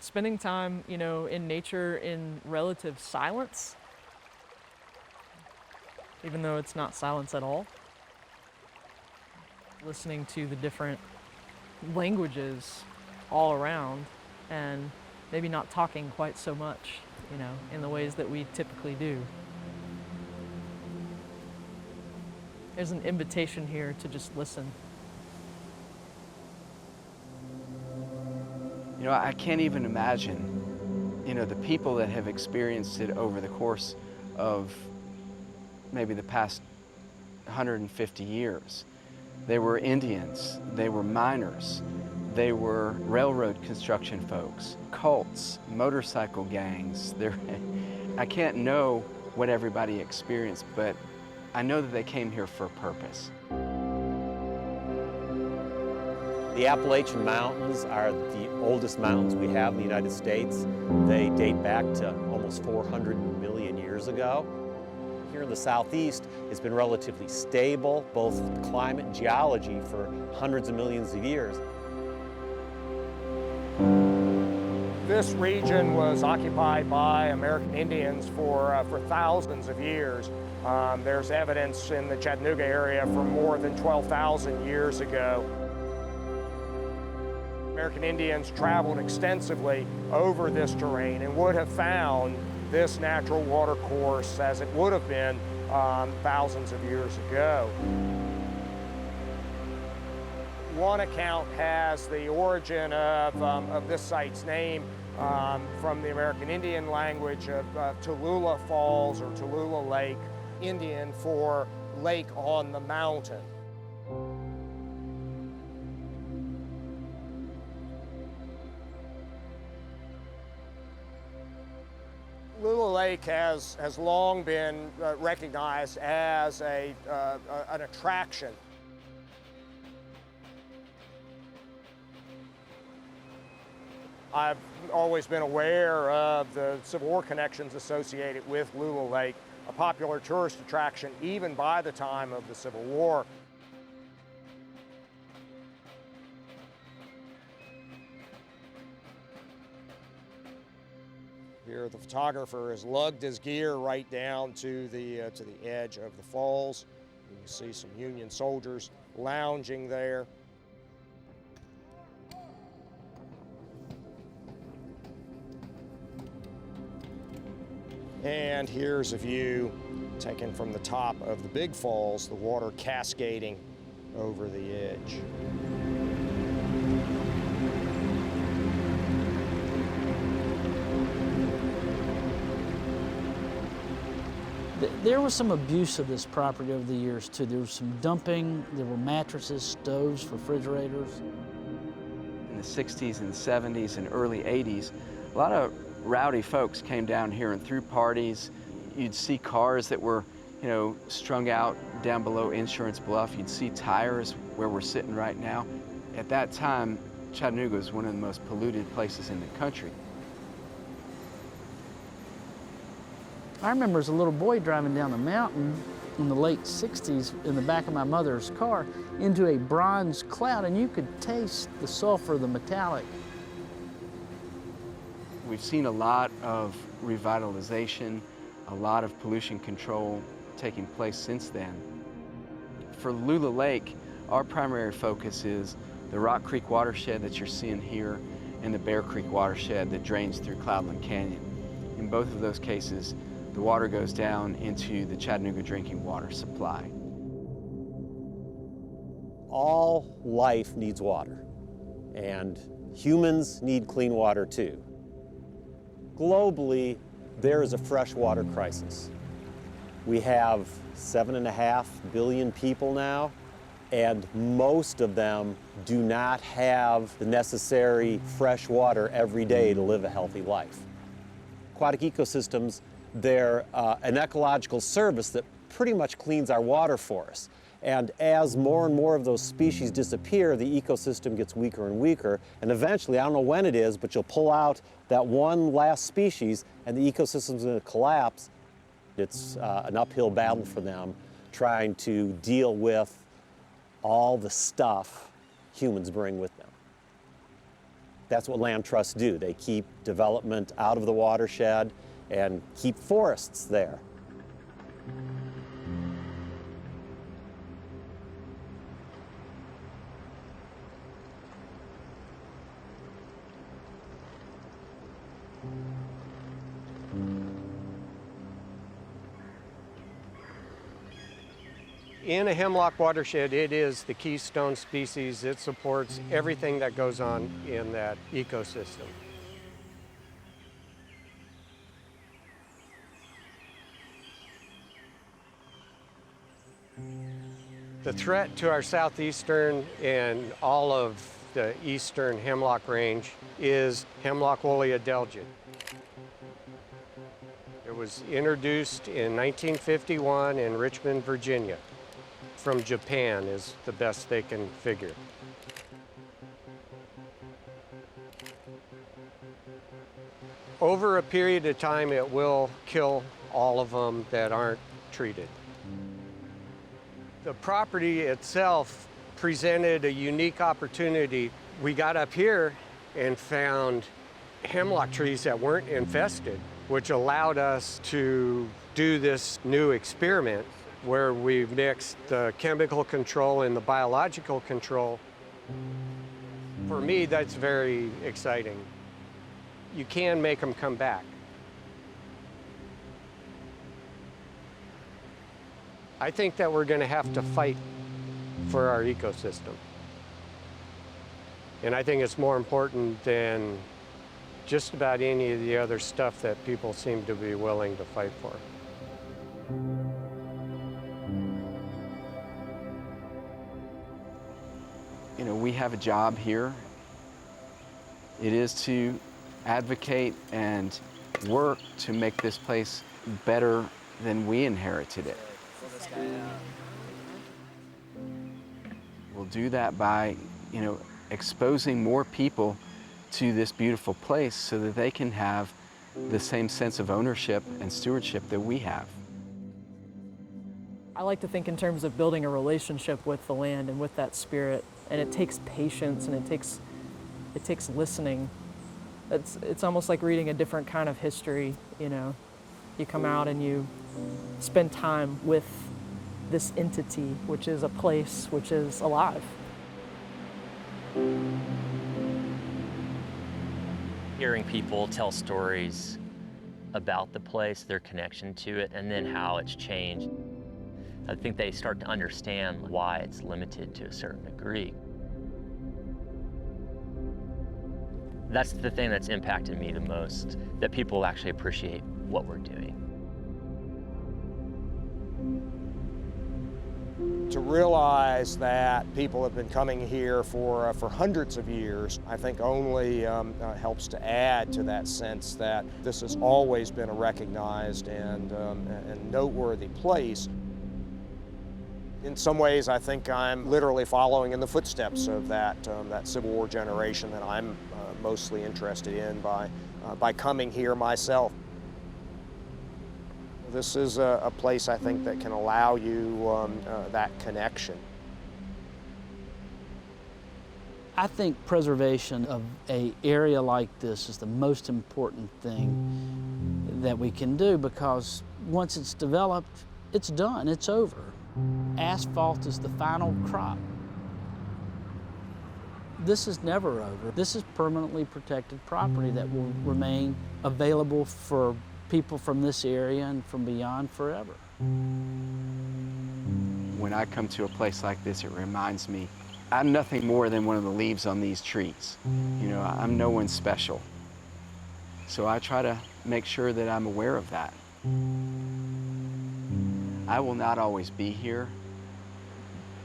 spending time, in nature in relative silence, even though it's not silence at all. Listening to the different languages all around and maybe not talking quite so much, in the ways that we typically do. There's an invitation here to just listen. I can't even imagine, the people that have experienced it over the course of maybe the past 150 years. They were Indians, they were miners, they were railroad construction folks, cults, motorcycle gangs. I can't know what everybody experienced, but I know that they came here for a purpose. The Appalachian Mountains are the oldest mountains we have in the United States. They date back to almost 400 million years ago. Here in the southeast, it's been relatively stable, both climate and geology, for hundreds of millions of years. This region was occupied by American Indians for thousands of years. There's evidence in the Chattanooga area from more than 12,000 years ago. American Indians traveled extensively over this terrain and would have found this natural water course as it would have been thousands of years ago. One account has the origin of this site's name from the American Indian language of Lula Falls or Lula Lake, Indian for lake on the mountain. Lula Lake has long been recognized as an attraction. I've always been aware of the Civil War connections associated with Lula Lake, a popular tourist attraction even by the time of the Civil War. Here, the photographer has lugged his gear right down to the edge of the falls. You can see some Union soldiers lounging there. And here's a view taken from the top of the big falls, the water cascading over the edge. There was some abuse of this property over the years too. There was some dumping, there were mattresses, stoves, refrigerators. In the 60s and 70s and early 80s, a lot of rowdy folks came down here and threw parties. You'd see cars that were, strung out down below Insurance Bluff. You'd see tires where we're sitting right now. At that time, Chattanooga was one of the most polluted places in the country. I remember as a little boy driving down the mountain in the late 60s in the back of my mother's car into a bronze cloud, and you could taste the sulfur, the metallic. We've seen a lot of revitalization, a lot of pollution control taking place since then. For Lula Lake, our primary focus is the Rock Creek watershed that you're seeing here and the Bear Creek watershed that drains through Cloudland Canyon. In both of those cases, the water goes down into the Chattanooga drinking water supply. All life needs water, and humans need clean water too. Globally, there is a freshwater crisis. We have 7.5 billion people now, and most of them do not have the necessary fresh water every day to live a healthy life. Aquatic ecosystems, they're an ecological service that pretty much cleans our water for us. And as more and more of those species disappear, the ecosystem gets weaker and weaker. And eventually, I don't know when it is, but you'll pull out that one last species and the ecosystem's going to collapse. It's an uphill battle for them trying to deal with all the stuff humans bring with them. That's what land trusts do. They keep development out of the watershed and keep forests there. In a hemlock watershed, it is the keystone species. It supports everything that goes on in that ecosystem. The threat to our southeastern and all of the eastern hemlock range is hemlock woolly adelgid. It was introduced in 1951 in Richmond, Virginia. From Japan is the best they can figure. Over a period of time, it will kill all of them that aren't treated. The property itself presented a unique opportunity. We got up here and found hemlock trees that weren't infested, which allowed us to do this new experiment where we mixed the chemical control and the biological control. For me, that's very exciting. You can make them come back. I think that we're going to have to fight for our ecosystem. And I think it's more important than just about any of the other stuff that people seem to be willing to fight for. You know, we have a job here. It is to advocate and work to make this place better than we inherited it. We'll do that by, you know, exposing more people to this beautiful place so that they can have the same sense of ownership and stewardship that we have. I like to think in terms of building a relationship with the land and with that spirit, and it takes patience and it takes listening. It's almost like reading a different kind of history, you know. You come out and you spend time with this entity, which is a place which is alive. Hearing people tell stories about the place, their connection to it, and then how it's changed, I think they start to understand why it's limited to a certain degree. That's the thing that's impacted me the most, that people actually appreciate what we're doing. To realize that people have been coming here for hundreds of years, I think only helps to add to that sense that this has always been a recognized and noteworthy place. In some ways, I think I'm literally following in the footsteps of that Civil War generation that I'm mostly interested in by coming here myself. This is a place, I think, that can allow you that connection. I think preservation of an area like this is the most important thing that we can do, because once it's developed, it's done, it's over. Asphalt is the final crop. This is never over. This is permanently protected property that will remain available for people from this area and from beyond forever. When I come to a place like this, it reminds me I'm nothing more than one of the leaves on these trees. You know, I'm no one special. So I try to make sure that I'm aware of that. I will not always be here,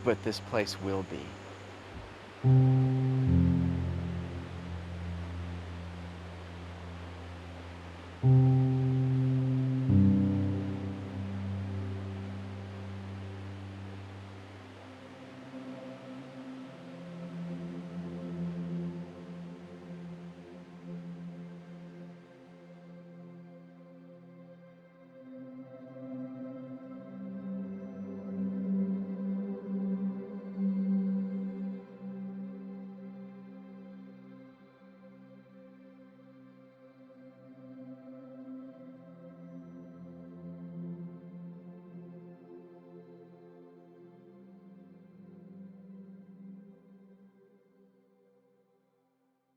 but this place will be.